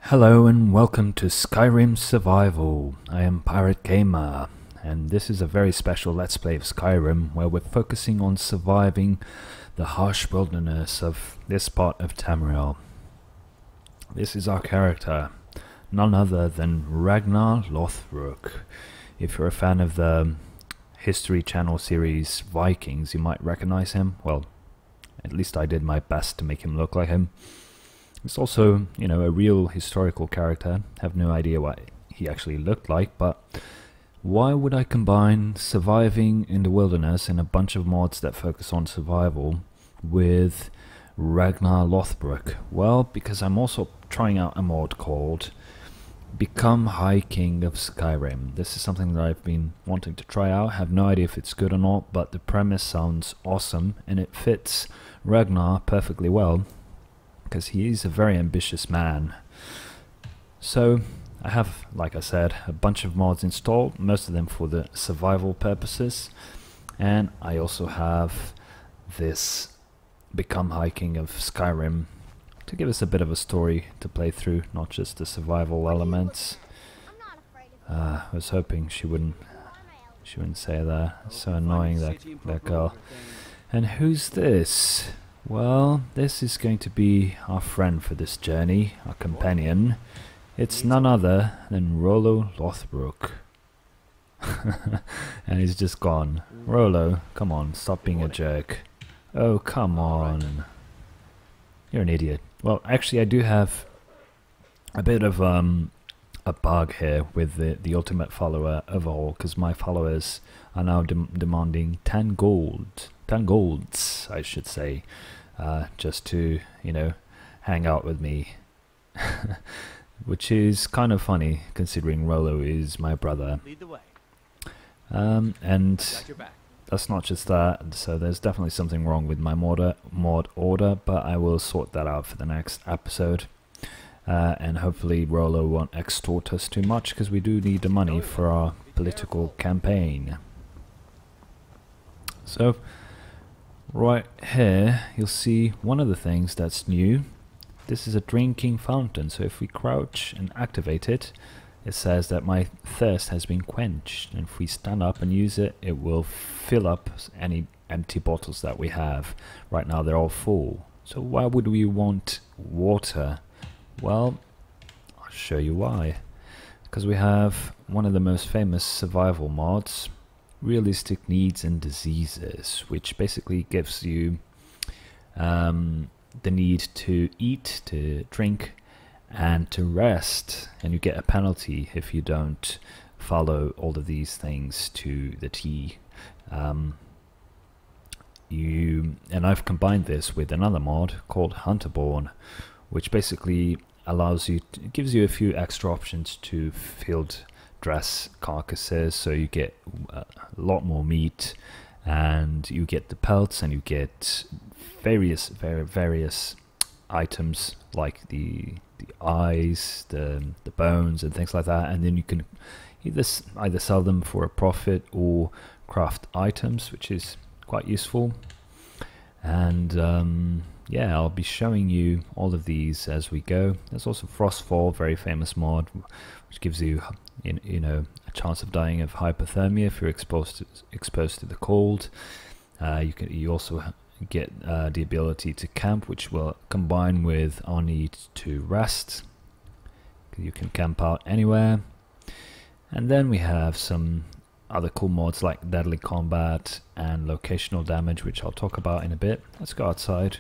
Hello and welcome to Skyrim Survival. I am Pirate Gamer, and this is a very special Let's Play of Skyrim where we're focusing on surviving the harsh wilderness of this part of Tamriel. This is our character, none other than Ragnar Lothbrok. If you're a fan of the History Channel series Vikings, you might recognize him. Well, at least I did my best to make him look like him. It's also, a real historical character. Have no idea what he actually looked like, but why would I combine surviving in the wilderness and a bunch of mods that focus on survival with Ragnar Lothbrok? Well, because I'm also trying out a mod called Become High King of Skyrim. This is something that I've been wanting to try out. Have no idea if it's good or not, but the premise sounds awesome and it fits Ragnar perfectly well, because he is a very ambitious man. So I have, like I said, a bunch of mods installed, most of them for the survival purposes, and I also have this Become High King of Skyrim to give us a bit of a story to play through, not just the survival elements. I was hoping she wouldn't say that. It's so annoying, that girl. And who's this? Well, this is going to be our friend for this journey, our companion. It's none other than Rollo Lothbrok. And he's just gone. Rollo, come on, stop being a jerk. Oh, come on. You're an idiot. Well, actually, I do have a bit of a bug here with the ultimate follower overall, because my followers are now demanding 10 golds, I should say. Just to, hang out with me. Which is kind of funny, considering Rollo is my brother. Lead the way. And that's not just that, so there's definitely something wrong with my mod order, but I will sort that out for the next episode. And hopefully Rollo won't extort us too much, because we do need the money for our political campaign. So, right here, you'll see one of the things that's new. This is a drinking fountain, so if we crouch and activate it, it says that my thirst has been quenched, and if we stand up and use it, it will fill up any empty bottles that we have. Right now they're all full. So why would we want water? Well, I'll show you why. Because we have one of the most famous survival mods, Realistic Needs and Diseases, which basically gives you the need to eat, to drink, and to rest, and you get a penalty if you don't follow all of these things to the T. And I've combined this with another mod called Hunterborn, which basically allows you gives you a few extra options to field dress carcasses, so you get a lot more meat, and you get the pelts, and you get various items like the eyes, the bones, and things like that, and then you can either sell them for a profit or craft items, which is quite useful. And yeah, I'll be showing you all of these as we go. There's also Frostfall, very famous mod, which gives you a chance of dying of hypothermia if you're exposed to the cold. You also get the ability to camp, which will combine with our need to rest. You can camp out anywhere. And then we have some other cool mods like Deadly Combat and Locational Damage, which I'll talk about in a bit. Let's go outside.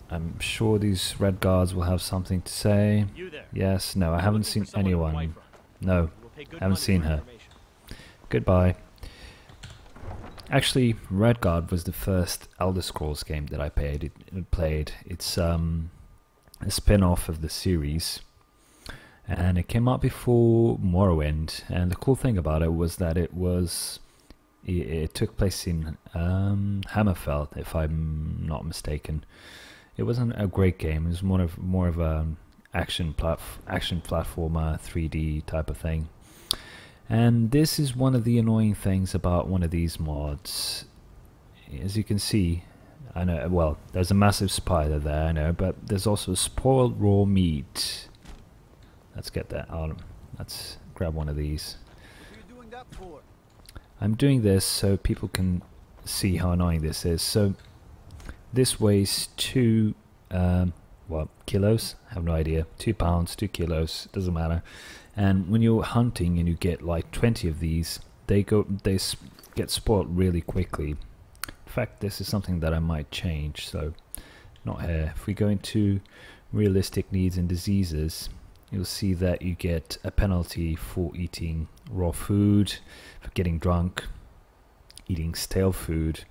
I'm sure these red guards will have something to say. Yes, no, I haven't seen anyone. No, I haven't seen her. Goodbye. Actually, Redguard was the first Elder Scrolls game that I played. It's a spin-off of the series, and it came out before Morrowind. And the cool thing about it was that it took place in Hammerfell, if I'm not mistaken. It wasn't a great game. It was more of an action platformer, 3D type of thing. And this is one of the annoying things about one of these mods. As you can see, I know, well, there's a massive spider there, I know, but there's also spoiled raw meat. Let's get that out. Let's grab one of these. What are you doing that for? I'm doing this so people can see how annoying this is. So this weighs 2 what, kilos? I have no idea. 2 pounds, 2 kilos, doesn't matter. And when you're hunting and you get like 20 of these, they get spoiled really quickly. In fact, this is something that I might change, so not here. If we go into realistic needs and diseases, you'll see that you get a penalty for eating raw food, for getting drunk, eating stale food,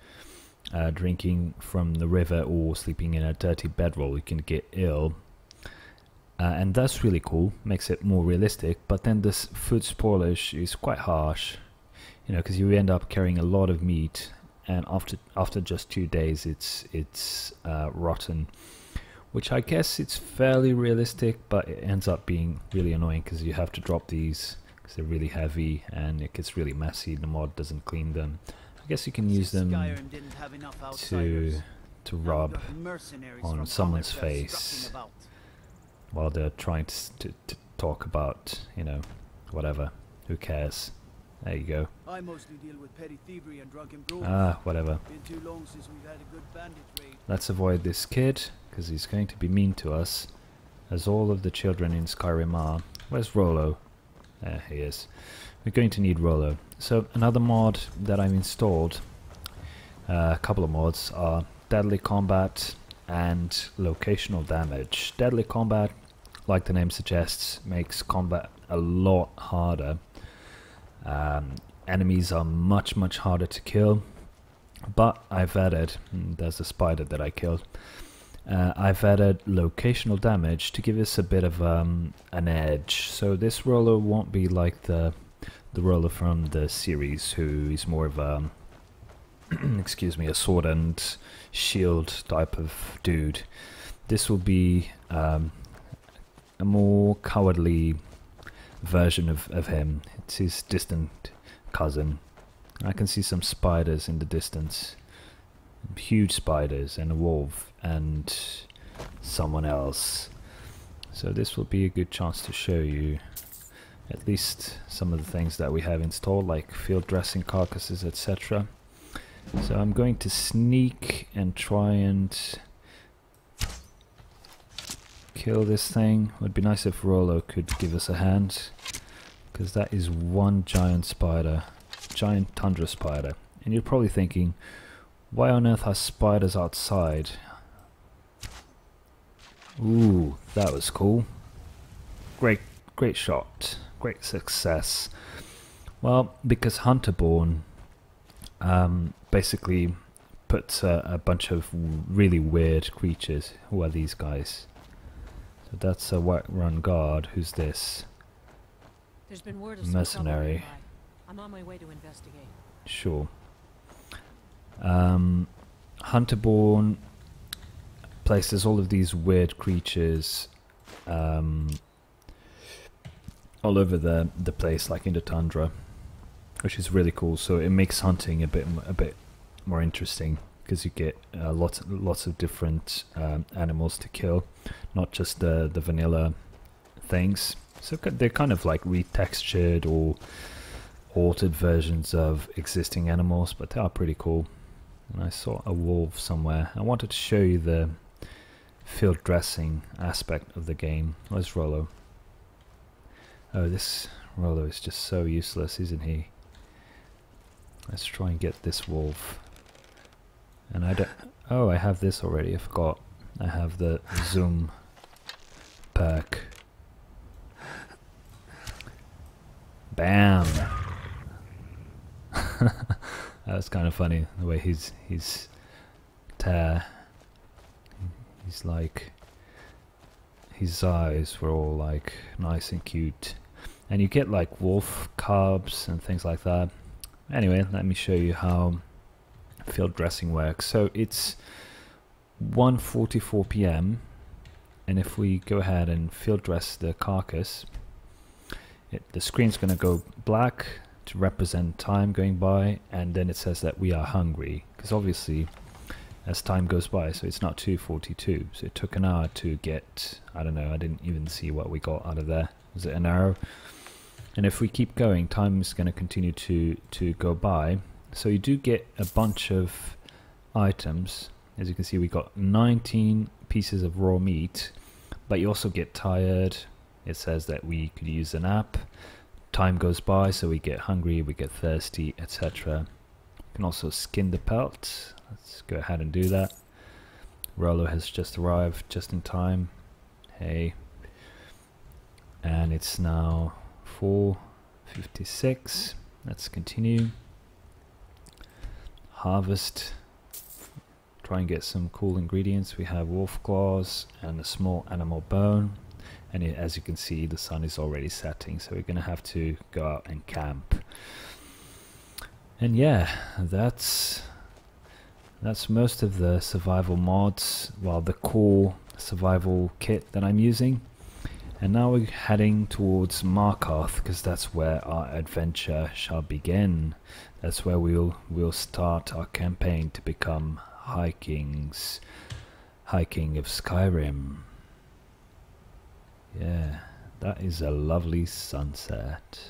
drinking from the river, or sleeping in a dirty bedroll. You can get ill. And that's really cool, makes it more realistic, but then this food spoilage is quite harsh, you know, because you end up carrying a lot of meat, and after just 2 days it's rotten, which I guess it's fairly realistic, but it ends up being really annoying because you have to drop these because they're really heavy and it gets really messy. The mod doesn't clean them. I guess you can use them to rub on someone's face while they're trying to talk about, you know, whatever. Who cares? There you go. I mostly deal with petty thievery and drunken brawls. Ah, whatever. Been too long since we've had a good bandit raid. Let's avoid this kid, because he's going to be mean to us, as all of the children in Skyrim are. Where's Rollo? There he is. We're going to need Rollo. So another mod that I've installed, a couple of mods, are Deadly Combat and Locational Damage. Deadly Combat, like the name suggests, makes combat a lot harder. Enemies are much harder to kill, but I've added, there's a spider that I killed, I've added locational damage to give us a bit of an edge. So this Rollo won't be like the Rollo from the series, who is more of a excuse me, a sword and shield type of dude. This will be a more cowardly version of him. It's his distant cousin. I can see some spiders in the distance, huge spiders, and a wolf and someone else. So this will be a good chance to show you at least some of the things that we have installed, like field dressing, carcasses, etc. So I'm going to sneak and try and kill this thing. Would be nice if Rollo could give us a hand, because that is one giant spider, giant tundra spider. And you're probably thinking, why on earth are spiders outside? Ooh, that was cool. Great shot, great success. Well, because Hunterborn basically puts a bunch of really weird creatures. Who are these guys? So that's a Whiterun guard. Who's this? There's been word of mercenary. I'm on my way to investigate. Sure. Hunterborn places all of these weird creatures all over the place, like in the tundra, which is really cool. So it makes hunting a bit more interesting, because you get lots of different animals to kill, not just the vanilla things. So they're kind of like retextured or altered versions of existing animals, but they are pretty cool. And I saw a wolf somewhere. I wanted to show you the field dressing aspect of the game. Where's Rollo? Oh, this Rollo is just so useless, isn't he? Let's try and get this wolf. And I don't... Oh, I have this already, I forgot. I have the zoom perk. Bam! That's kind of funny, the way he's like, his eyes were all like nice and cute. And you get like wolf cubs and things like that. Anyway, let me show you how field dressing works. So it's 1:44 p.m. and if we go ahead and field dress the carcass, the screen's going to go black to represent time going by, and then it says that we are hungry, because obviously as time goes by, so it's not 2:42. So it took an hour to get, I don't know, I didn't even see what we got out of there. Was it an arrow? And if we keep going, time is going to continue to go by. So you do get a bunch of items. As you can see, we got 19 pieces of raw meat, but you also get tired. It says that we could use an app. Time goes by, so we get hungry, we get thirsty, etc. You can also skin the pelt. Let's go ahead and do that. Rollo has just arrived just in time. Hey. And it's now 4:56. Let's continue. Harvest. Try and get some cool ingredients. We have wolf claws and a small animal bone. And as you can see, the sun is already setting, so we're going to have to go out and camp. And yeah, that's most of the survival mods, well, the core survival kit that I'm using. And now we're heading towards Markarth, because that's where our adventure shall begin. That's where we'll start our campaign to become hiking of Skyrim. Yeah, that is a lovely sunset.